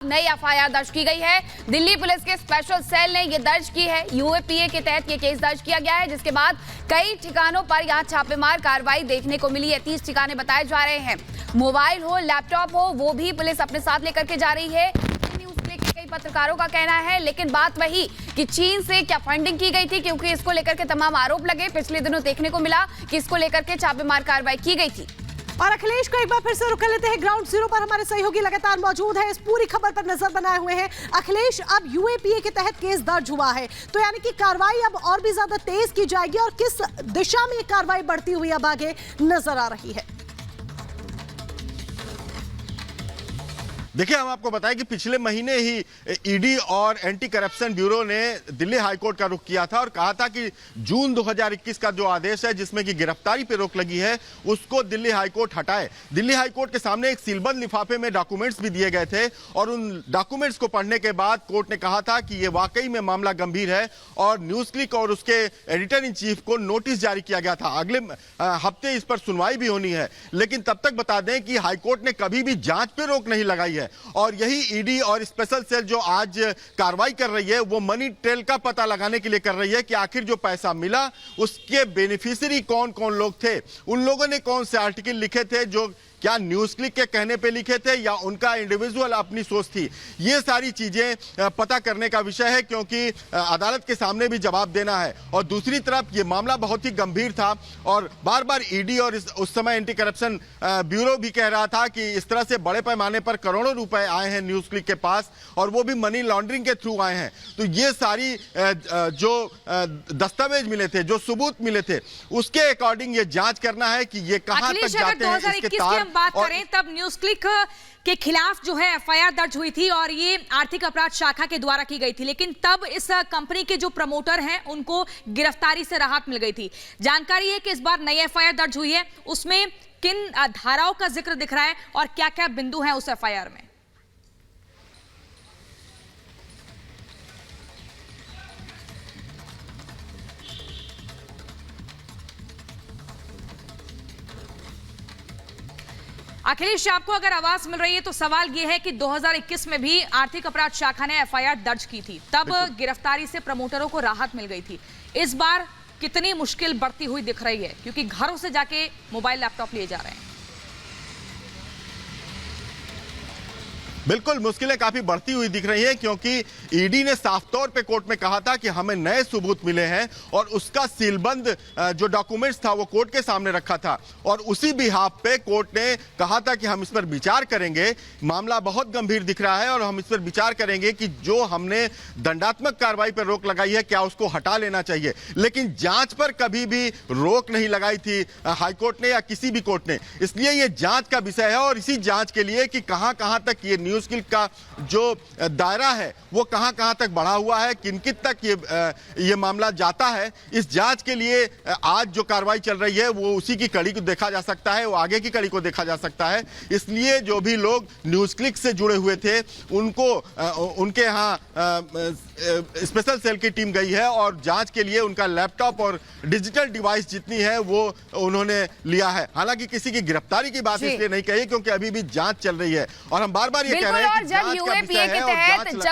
नई एफआईआर दर्ज की गई है। दिल्ली पुलिस के स्पेशल सेल ने यह दर्ज की है। यूएपीए के तहत यह केस दर्ज किया गया है, जिसके बाद कई ठिकानों पर यहां छापेमार कार्रवाई देखने को मिली है। 30 ठिकाने बताए जा रहे हैं। मोबाइल हो, लैपटॉप हो, वो भी पुलिस अपने साथ लेकर के जा रही है। न्यूज़ क्लिक के कई पत्रकारों का कहना है, लेकिन बात वही कि चीन से क्या फंडिंग की गई थी, क्योंकि इसको लेकर के तमाम आरोप लगे। पिछले दिनों देखने को मिला कि इसको लेकर के छापेमार कार्रवाई की गई थी। और अखिलेश को एक बार फिर से रुक लेते हैं। ग्राउंड जीरो पर हमारे सहयोगी लगातार मौजूद है, इस पूरी खबर पर नजर बनाए हुए हैं। अखिलेश, अब यूएपीए के तहत केस दर्ज हुआ है, तो यानी कि कार्रवाई अब और भी ज्यादा तेज की जाएगी, और किस दिशा में कार्रवाई बढ़ती हुई अब आगे नजर आ रही है? देखिए, हम आपको बताएं कि पिछले महीने ही ईडी और एंटी करप्शन ब्यूरो ने दिल्ली हाईकोर्ट का रुख किया था और कहा था कि जून 2021 का जो आदेश है जिसमें कि गिरफ्तारी पे रोक लगी है, उसको दिल्ली हाईकोर्ट हटाए। दिल्ली हाईकोर्ट के सामने एक सीलबंद लिफाफे में डॉक्यूमेंट्स भी दिए गए थे और उन डॉक्यूमेंट्स को पढ़ने के बाद कोर्ट ने कहा था कि यह वाकई में मामला गंभीर है और न्यूज क्लिक और उसके एडिटर इन चीफ को नोटिस जारी किया गया था। अगले हफ्ते इस पर सुनवाई भी होनी है, लेकिन तब तक बता दें कि हाईकोर्ट ने कभी भी जांच पे रोक नहीं लगाई है। और यही ईडी और स्पेशल सेल जो आज कार्रवाई कर रही है, वो मनी ट्रेल का पता लगाने के लिए कर रही है कि आखिर जो पैसा मिला उसके बेनिफिशियरी कौन कौन लोग थे, उन लोगों ने कौन से आर्टिकल लिखे थे, जो क्या न्यूज क्लिक के कहने पे लिखे थे या उनका इंडिविजुअल अपनी सोच थी। ये सारी चीजें पता करने का विषय है, क्योंकि अदालत के सामने भी जवाब देना है। और दूसरी तरफ ये मामला बहुत ही गंभीर था और बार बार ईडी और उस समय एंटी करप्शन ब्यूरो भी कह रहा था कि इस तरह से बड़े पैमाने पर करोड़ों रुपए आए हैं न्यूज क्लिक के पास, और वो भी मनी लॉन्ड्रिंग के थ्रू आए हैं। तो ये सारी जो दस्तावेज मिले थे, जो सबूत मिले थे, उसके अकॉर्डिंग ये जांच करना है कि ये कहां तक जाते हैं। इसके तार बात करें तब न्यूज क्लिक के खिलाफ जो है एफआईआर दर्ज हुई थी और ये आर्थिक अपराध शाखा के द्वारा की गई थी, लेकिन तब इस कंपनी के जो प्रमोटर हैं उनको गिरफ्तारी से राहत मिल गई थी। जानकारी है कि इस बार नई एफआईआर दर्ज हुई है, उसमें किन धाराओं का जिक्र दिख रहा है और क्या क्या बिंदु हैं उस एफआईआर में? अखिलेश, आपको अगर आवाज मिल रही है तो सवाल यह है कि 2021 में भी आर्थिक अपराध शाखा ने एफआईआर दर्ज की थी, तब गिरफ्तारी से प्रमोटरों को राहत मिल गई थी। इस बार कितनी मुश्किल बढ़ती हुई दिख रही है, क्योंकि घरों से जाके मोबाइल लैपटॉप लिए जा रहे हैं? बिल्कुल, मुश्किलें काफी बढ़ती हुई दिख रही है, क्योंकि ईडी ने साफ तौर पे कोर्ट में कहा था कि हमें नए सबूत मिले हैं और उसका सीलबंद जो डॉक्यूमेंट्स था वो कोर्ट के सामने रखा था और उसी बिहाफ पे कोर्ट ने कहा था कि हम इस पर विचार करेंगे। मामला बहुत गंभीर दिख रहा है और हम इस पर विचार करेंगे कि जो हमने दंडात्मक कार्रवाई पर रोक लगाई है, क्या उसको हटा लेना चाहिए। लेकिन जांच पर कभी भी रोक नहीं लगाई थी हाईकोर्ट ने या किसी भी कोर्ट ने, इसलिए ये जांच का विषय है और इसी जांच के लिए कि कहां कहां तक ये न्यूज क्लिक का जो दायरा है वो कहां कहां तक बढ़ा हुआ है, किन किन तक ये मामला जाता है, इस जांच के लिए आज जो कार्रवाई चल रही है वो उसी की कड़ी को देखा जा सकता है, वो आगे की कड़ी को देखा जा सकता है। इसलिए जो भी लोग न्यूज क्लिक से जुड़े हुए थे उनको उनके यहाँ स्पेशल सेल की टीम गई है और जांच के लिए उनका लैपटॉप और डिजिटल डिवाइस जितनी है वो उन्होंने लिया है। हालांकि किसी की गिरफ्तारी की बात इसलिए नहीं कही क्योंकि अभी भी जांच चल रही है और हम बार बार ये कह रहे हैं कि जब यूएपीए के तहत